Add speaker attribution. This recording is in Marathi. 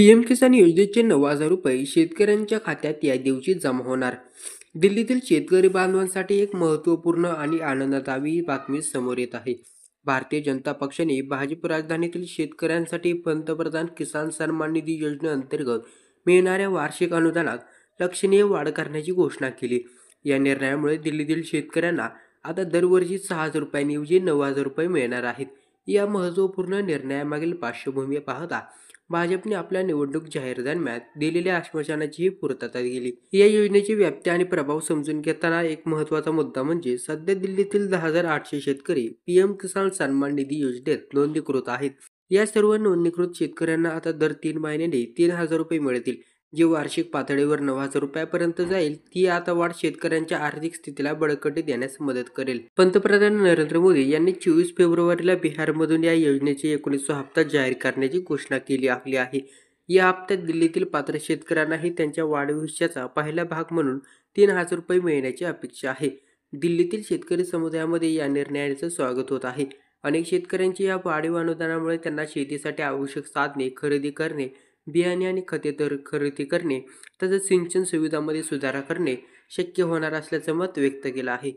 Speaker 1: पीएम किसान योजनेचे 9,000 रुपये शेतकऱ्यांच्या खात्यात या दिवशी जमा होणार. दिल्लीतील शेतकरी बांधवांसाठी एक महत्त्वपूर्ण आणि आनंददायी बातमी समोर येत आहे. भारतीय जनता पक्षाने भाजप राजधानीतील शेतकऱ्यांसाठी पंतप्रधान किसान सन्मान निधी योजनेअंतर्गत मिळणाऱ्या वार्षिक अनुदानात लक्षणीय वाढ करण्याची घोषणा केली. या निर्णयामुळे दिल्लीतील शेतकऱ्यांना आता दरवर्षी 6,000 रुपयांऐवजी 9,000 रुपये मिळणार आहेत. या महत्त्वपूर्ण निर्णयामागील पार्श्वभूमी पाहता भाजपने आपल्या निवडणूक जाहीर दरम्यान दिलेल्या आश्वासनाचीही पूर्तता केली. या योजनेची व्याप्ती आणि प्रभाव समजून घेताना एक महत्त्वाचा मुद्दा म्हणजे सध्या दिल्लीतील 10,800 शेतकरी पीएम किसान सन्मान निधी योजनेत नोंदणीकृत आहेत. या सर्व नोंदणीकृत शेतकऱ्यांना आता दर 3 महिन्यांनी 3,000 रुपये मिळतील, जी वार्षिक पातळीवर 9,000 रुपयापर्यंत जाईल. ती आता वाढ शेतकऱ्यांच्या आर्थिक स्थितीला बळकटी देण्यास मदत करेल. पंतप्रधान नरेंद्र मोदी यांनी 24 फेब्रुवारीला बिहारमधून या योजनेचे 19वा हप्ता जाहीर करण्याची घोषणा केली आहे. या हप्त्यात दिल्लीतील पात्र शेतकऱ्यांनाही त्यांच्या वाढदिवसाचा पहिला भाग म्हणून 3,000 रुपये मिळण्याची अपेक्षा आहे. दिल्लीतील शेतकरी समुदायामध्ये या निर्णयाचं स्वागत होत आहे. अनेक शेतकऱ्यांची या वाढीव अनुदानामुळे त्यांना शेतीसाठी आवश्यक साधने खरेदी करणे, बियाणे आणि खते खरेदी करणे तसेच सिंचन सुविधांमध्ये सुधारणा करणे शक्य होणार असल्याचं मत व्यक्त केलं आहे.